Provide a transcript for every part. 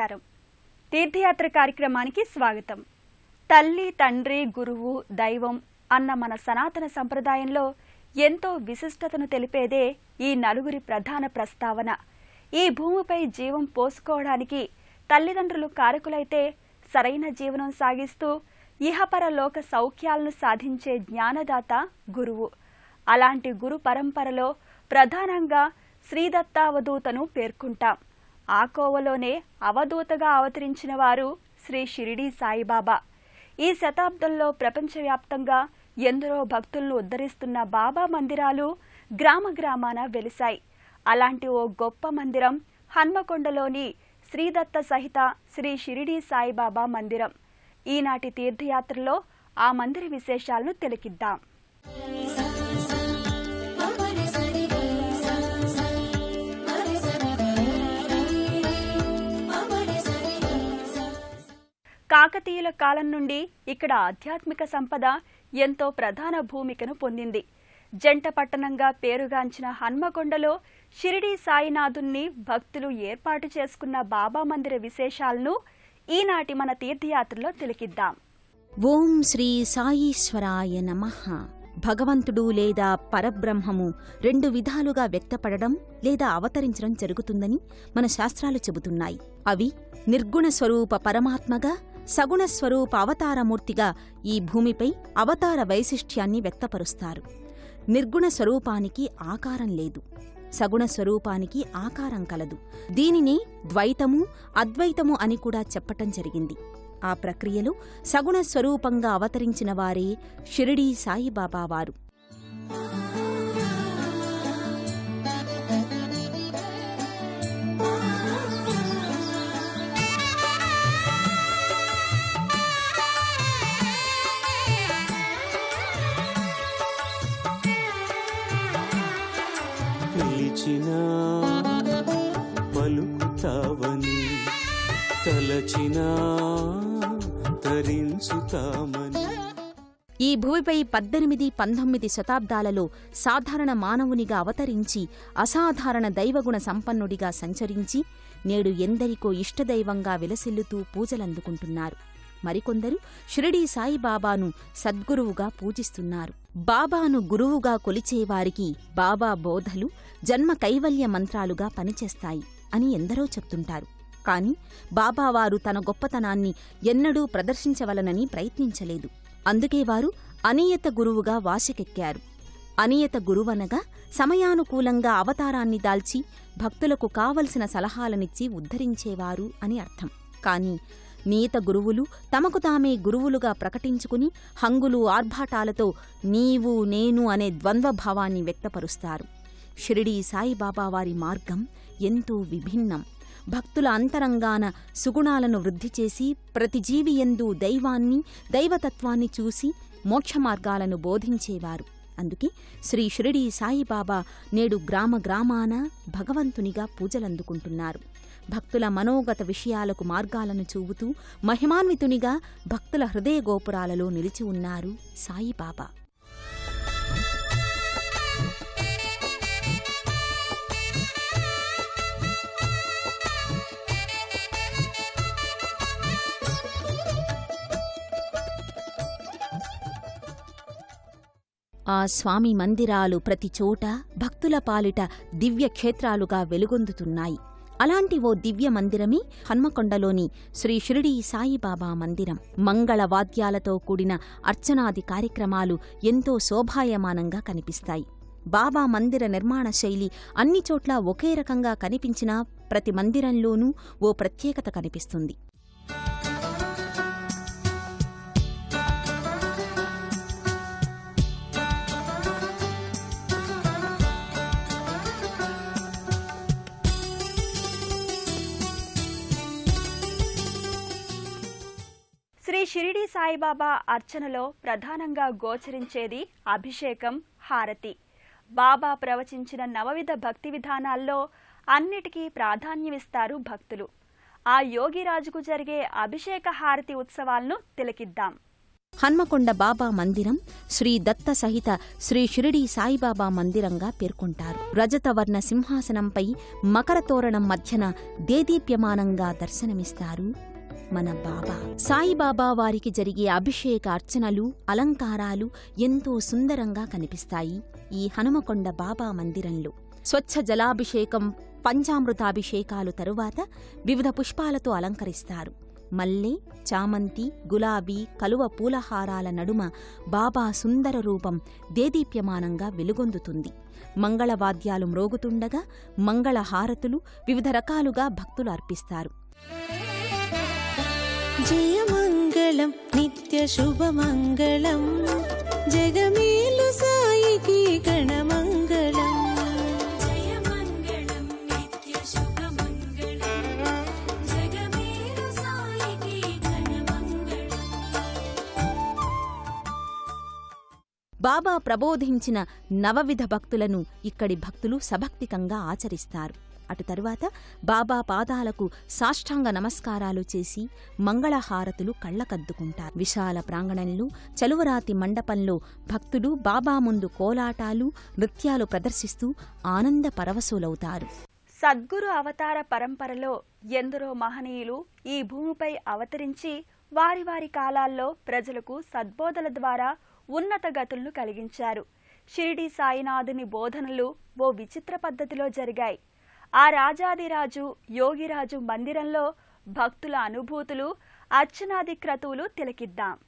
నమస్కారం. తీర్థయాత్ర కార్యక్రమానికి స్వాగతం. తల్లి, తండ్రి, గురువు, దైవం అన్న మన సనాతన సంప్రదాయంలో ఎంతో విశిష్టతను తెలిపేదే ఈ నలుగురి ప్రధాన ప్రస్తావన. ఈ భూమిపై జీవం పోసుకోవడానికి తల్లిదండ్రులు కారకులైతే సరైన జీవనం సాగిస్తూ ఇహపర లోక సౌఖ్యాలను సాధించే జ్ఞానదాత గురువు. అలాంటి గురు పరంపరలో ప్రధానంగా శ్రీదత్తావధూతను పేర్కొంటాం. ఆ కోవలోనే అవధూతగా అవతరించిన వారు శ్రీ షిరిడీ సాయిబాబా. ఈ శతాబ్దంలో ప్రపంచవ్యాప్తంగా ఎందరో భక్తులను ఉద్ధరిస్తున్న బాబా మందిరాలు గ్రామ గ్రామాన వెలిశాయి. అలాంటి ఓ గొప్ప మందిరం హన్మకొండలోని శ్రీదత్త సహిత శ్రీ షిరిడీ సాయిబాబా మందిరం. ఈనాటి తీర్థయాత్రలో ఆ మందిర విశేషాలను తిలకిద్దాం. కాకతీయుల కాలం నుండి ఇక్కడ ఆధ్యాత్మిక సంపద ఎంతో ప్రధాన భూమికను పొందింది. జంట పట్టణంగా పేరుగాంచిన హన్మకొండలో షిరిడీ సాయినాథుణ్ణి భక్తులు ఏర్పాటు చేసుకున్న బాబా మందిర విశేషాలను ఈనాటి మన తీర్థయాత్రలో తిలకిద్దాం. ఓం శ్రీ సాయీశ్వరాయ నమః. భగవంతుడు లేదా పరబ్రహ్మము రెండు విధాలుగా వ్యక్తపడడం లేదా అవతరించడం జరుగుతుందని మన శాస్త్రాలు చెబుతున్నాయి. అవి నిర్గుణ స్వరూప పరమాత్మగా, సగుణ స్వరూప అవతారమూర్తిగా ఈ భూమిపై అవతార వైశిష్ట్యాన్ని వ్యక్తపరుస్తారు. నిర్గుణ స్వరూపానికి ఆకారం లేదు, సగుణ స్వరూపానికి ఆకారం కలదు. దీనిని ద్వైతము, అద్వైతము అని కూడా చెప్పటం జరిగింది. ఆ ప్రక్రియలో సగుణ స్వరూపంగా అవతరించిన వారే షిరిడీ సాయిబాబా వారు. పిలిచినా పలుకుతావని, తలచినా తరించుతామని. ఈ భూమిపై 18-19 శతాబ్దాలలో సాధారణ మానవునిగా అవతరించి అసాధారణ దైవగుణ సంపన్నుడిగా సంచరించి నేడు ఎందరికో ఇష్టదైవంగా విలసిల్లుతూ పూజలందుకుంటున్నారు. మరికొందరు షిరిడీ సాయిబాబాను సద్గురువుగా పూజిస్తున్నారు. బాబాను గురువుగా కొలిచేవారికి బాబా బోధలు జన్మ కైవల్య మంత్రాలుగా పనిచేస్తాయి అని ఎందరో చెప్తుంటారు. కాని బాబావారు తన గొప్పతనాన్ని ఎన్నడూ ప్రదర్శించవలనని ప్రయత్నించలేదు. అందుకే వారు అనియత గురువుగా వాసికెక్కారు. అనియత గురువనగా సమయానుకూలంగా అవతారాన్ని దాల్చి భక్తులకు కావలసిన సలహాలనిచ్చి ఉద్ధరించేవారు అని అర్థం. కాని నియత గురువులు తమకు తామే గురువులుగా ప్రకటించుకుని హంగులు ఆర్భాటాలతో నీవు నేను అనే ద్వంద్వభావాన్ని వ్యక్తపరుస్తారు. షిరిడీ సాయిబాబా వారి మార్గం ఎంతో విభిన్నం. భక్తుల అంతరంగాన సుగుణాలను వృద్ధిచేసి ప్రతి జీవియందు దైవాన్ని, దైవతత్వాన్ని చూసి మోక్షమార్గాలను బోధించేవారు. అందుకే శ్రీ షిరిడీ సాయిబాబా నేడు గ్రామ గ్రామాన భగవంతునిగా పూజలందుకుంటున్నారు. భక్తుల మనోగత విషయాలకు మార్గాలను చూపుతూ మహిమాన్వితునిగా భక్తుల హృదయ గోపురాలలో నిలిచి ఉన్నారు సాయిబాబా. ఆ స్వామి మందిరాలు ప్రతిచోట భక్తుల పాలిట దివ్యక్షేత్రాలుగా వెలుగొందుతున్నాయి. అలాంటి ఓ దివ్య మందిరమే హన్మకొండలోని శ్రీ షిరిడీ సాయిబాబా మందిరం. మంగళవాద్యాలతో కూడిన అర్చనాది కార్యక్రమాలు ఎంతో శోభాయమానంగా కనిపిస్తాయి. బాబా మందిర నిర్మాణ శైలి అన్ని చోట్ల ఒకే రకంగా కనిపించినా ప్రతి మందిరంలోనూ ఓ ప్రత్యేకత కనిపిస్తుంది. శ్రీ షిరిడీ సాయిబాబా అర్చనలో ప్రధానంగా గోచరించేది అభిషేకం, హారతి. బాబా ప్రవచించిన నవవిధ భక్తి విధానాల్లో అన్నిటికీ ప్రాధాన్యమిస్తారు భక్తులు. ఆ యోగిరాజుకు జరిగే అభిషేక హారతి ఉత్సవాలను తిలకిద్దాం. హన్మకొండ బాబా మందిరం శ్రీ దత్త సహిత శ్రీ షిరిడీ సాయిబాబా మందిరంగా పేర్కొంటారు. రజతవర్ణ సింహాసనంపై మకర తోరణం మధ్యన దేదీప్యమానంగా దర్శనమిస్తారు మన బాబా. సాయిబాబా వారికి జరిగే అభిషేక అర్చనలు, అలంకారాలు ఎంతో సుందరంగా కనిపిస్తాయి ఈ హనుమకొండ బాబా మందిరంలో. స్వచ్ఛ జలాభిషేకం, పంచామృతాభిషేకాలు తరువాత వివిధ పుష్పాలతో అలంకరిస్తారు. మల్లె, చామంతి, గులాబీ, కలువ పూలహారాల నడుమ బాబా సుందర రూపం దేదీప్యమానంగా వెలుగొందుతుంది. మంగళవాద్యాలు మ్రోగుతుండగా మంగళహారతులు వివిధ రకాలుగా భక్తులు అర్పిస్తారు. జయమంగళం నిత్య శుభమంగళం, జగమేలు సాయికి గణమంగళం. జయమంగళం నిత్య శుభమంగళం, జగమేలు సాయికి గణమంగళం. బాబా ప్రబోధించిన నవవిధ భక్తులను ఇక్కడి భక్తులు సభక్తికంగా ఆచరిస్తారు. అటు తరువాత బాబా పాదాలకు సాష్టాంగ నమస్కారాలు చేసి మంగళహారతులు కళ్లకద్దుకుంటారు. విశాల ప్రాంగణంలో చలువరాతి మండపంలో భక్తులు బాబా ముందు కోలాటాలు, నృత్యాలు ప్రదర్శిస్తూ ఆనంద పరవశులవుతారు. సద్గురు అవతార పరంపరలో ఎందరో మహనీయులు ఈ భూమిపై అవతరించి వారి వారి కాలాల్లో ప్రజలకు సద్బోధల ద్వారా ఉన్నత గతులను కలిగించారు. షిరిడీ సాయినాథుని బోధనలు ఓ విచిత్ర పద్ధతిలో జరిగాయి. ఆ రాజాదిరాజు యోగిరాజు మందిరంలో భక్తుల అనుభూతులు, అర్చనాది క్రతువులు తిలకిద్దాం.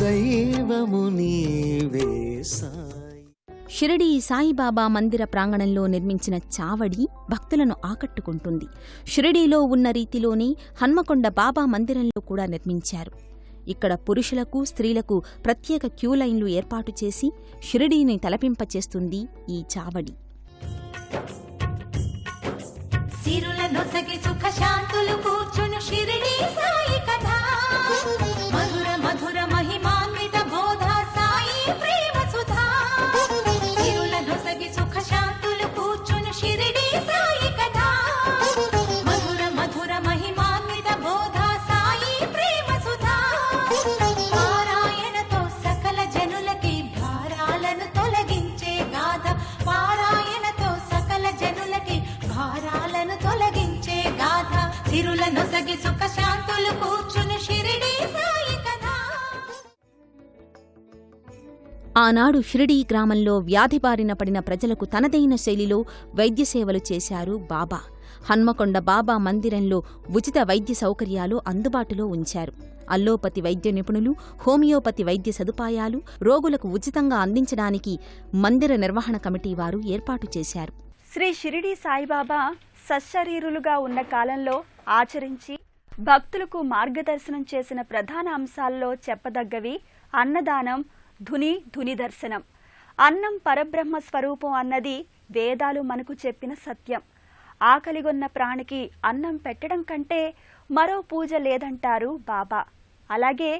దైవము నీవే సాయి. షిరిడీ సాయిబాబా మందిర ప్రాంగణంలో నిర్మించిన చావడి భక్తులను ఆకట్టుకుంటుంది. షిరిడీలో ఉన్న రీతిలోనే హన్మకొండ బాబా మందిరంలో కూడా నిర్మించారు. ఇక్కడ పురుషులకు, స్త్రీలకు ప్రత్యేక క్యూలైన్లు ఏర్పాటు చేసి షిరిడీని తలపింపచేస్తుంది ఈ చావడి. సిరుల నొసగి సుఖ శాంతులు కూర్చును షిరిడీ సాయి కథ, మధుర మధుర మహిమాన్విత బోధ సాయి ప్రేమ సుధా. సిరుల నొసగి సుఖ శాంతులు కూర్చును షిరిడీ సాయి కథ, మధుర మధుర మహిమాన్విత బోధ సాయి ప్రేమ సుధా. పారాయణతో సకల జనులకి భారాలను తొలగించే గాథ, పారాయణతో సకల జనులకి భారాలను తొలగించే గాథ. సిరుల నొసగి సుఖ శాంతులు కూర్చును షిరిడీ సాయి కథ. ఆనాడు షిరిడీ గ్రామంలో వ్యాధి బారిన పడిన ప్రజలకు తనదైన శైలిలో వైద్య సేవలు చేశారు బాబా. హన్మకొండ బాబా మందిరంలో ఉచిత వైద్య సౌకర్యాలు అందుబాటులో ఉంచారు. అల్లోపతి వైద్య నిపుణులు, హోమియోపతి వైద్య సదుపాయాలు రోగులకు ఉచితంగా అందించడానికి మందిర నిర్వహణ కమిటీ వారు ఏర్పాటు చేశారు. శ్రీ షిరిడీ సాయిబాబా సశరీరులుగా ఉన్న కాలంలో ఆచరించి భక్తులకు మార్గదర్శనం చేసిన ప్రధాన అంశాల్లో చెప్పదగ్గవి అన్నదానం, ధుని దర్శనం. అన్నం పరబ్రహ్మ స్వరూపం అన్నది వేదాలు మనకు చెప్పిన సత్యం. ఆకలిగొన్న ప్రాణికి అన్నం పెట్టడం కంటే మరో పూజ లేదంటారు బాబా. అలాగే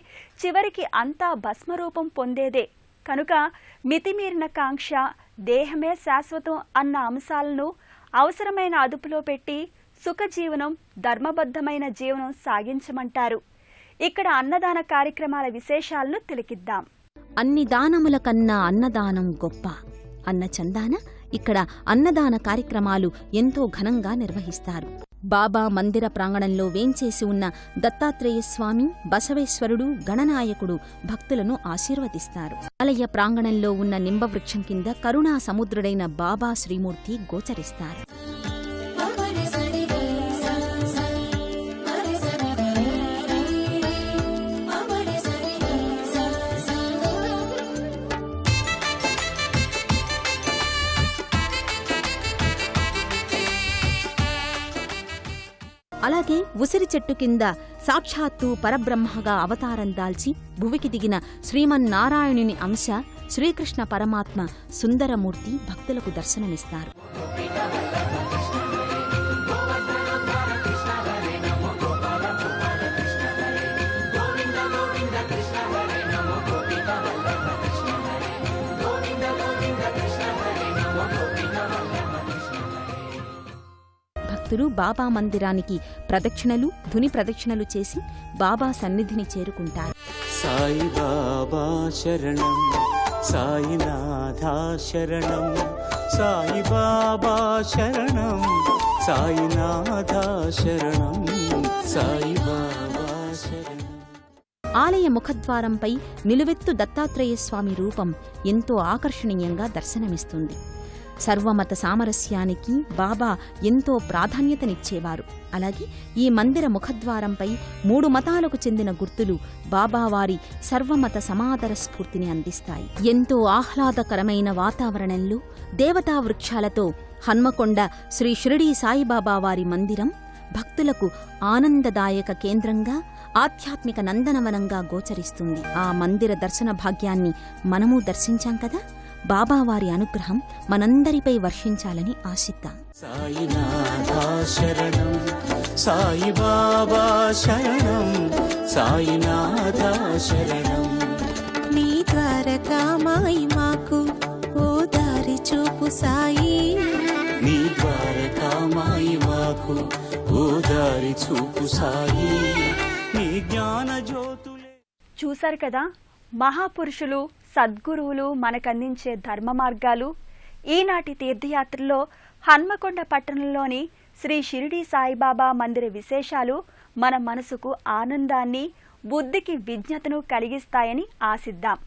చివరికి అంతా భస్మరూపం పొందేదే కనుక మితిమీరిన కాంక్ష, దేహమే శాశ్వతం అన్న అంశాలను అవసరమైన అదుపులో పెట్టి సుఖజీవనం, ధర్మబద్ధమైన జీవనం సాగించమంటారు. ఇక్కడ అన్నదాన కార్యక్రమాల విశేషాలను తిలకిద్దాం. అన్ని దానముల కన్నా అన్నదానం గొప్ప అన్న చందాన ఇక్కడ అన్నదాన కార్యక్రమాలు ఎంతో ఘనంగా నిర్వహిస్తారు. బాబా మందిర ప్రాంగణంలో వేంచేసి ఉన్న దత్తాత్రేయస్వామి, బసవేశ్వరుడు, గణనాయకుడు భక్తులను ఆశీర్వదిస్తారు. ఆలయ ప్రాంగణంలో ఉన్న నింబవృక్షం కింద కరుణా సముద్రుడైన బాబా శ్రీమూర్తి గోచరిస్తారు. అలాగే ఉసిరి చెట్టు కింద సాక్షాత్తు పరబ్రహ్మగా అవతారం దాల్చి భువికి దిగిన శ్రీమన్నారాయణుని అంశ శ్రీకృష్ణ పరమాత్మ సుందరమూర్తి భక్తులకు దర్శనమిస్తారు. భక్తులు బాబా మందిరానికి ప్రదక్షిణలు ధుని ప్రదక్షిణలు చేసి బాబా సన్నిధిని చేరుకుంటారు. సాయిబాబా శరణం సాయినాథా శరణం సాయిబాబా శరణం సాయినాథా శరణం సాయిబాబా శరణం. ఆలయ ముఖద్వారంపై నిలువెత్తు దత్తాత్రేయ స్వామి రూపం ఎంతో ఆకర్షణీయంగా దర్శనమిస్తుంది. సర్వమత సామరస్యానికి బాబా ఎంతో ప్రాధాన్యతనిచ్చేవారు. అలాగే ఈ మందిర ముఖద్వారంపై 3 మతాలకు చెందిన గుర్తులు బాబావారి సర్వమత సమాదర స్ఫూర్తిని అందిస్తాయి. ఎంతో ఆహ్లాదకరమైన వాతావరణంలో దేవతా వృక్షాలతో హన్మకొండ శ్రీ షిరిడీ సాయిబాబా వారి మందిరం భక్తులకు ఆనందదాయక కేంద్రంగా ఆధ్యాత్మిక నందనవనంగా గోచరిస్తుంది. ఆ మందిర దర్శన భాగ్యాన్ని మనము దర్శించాం కదా. బాబావారి అనుగ్రహం మనందరిపై వర్షించాలని ఆశిద్దాం. సాయినాథా శరణం సాయిబాబా శరణం సాయినాథా శరణం. నీ ద్వారకామాయి మాకు ఓ దారి చూపు సాయి. నీ ద్వారకామాయి మాకు ఓ దారి చూపు సాయి. నీ జ్ఞాన జ్యోతులే. చూశారు కదా, మహాపురుషులు సద్గురువులు మనకందించే ధర్మ మార్గాలు. ఈనాటి తీర్థయాత్రలో హన్మకొండ పట్టణంలోని శ్రీ షిరిడీ సాయిబాబా మందిర విశేషాలు మన మనసుకు ఆనందాన్ని, బుద్ధికి విజ్ఞతను కలిగిస్తాయని ఆశిద్దాం.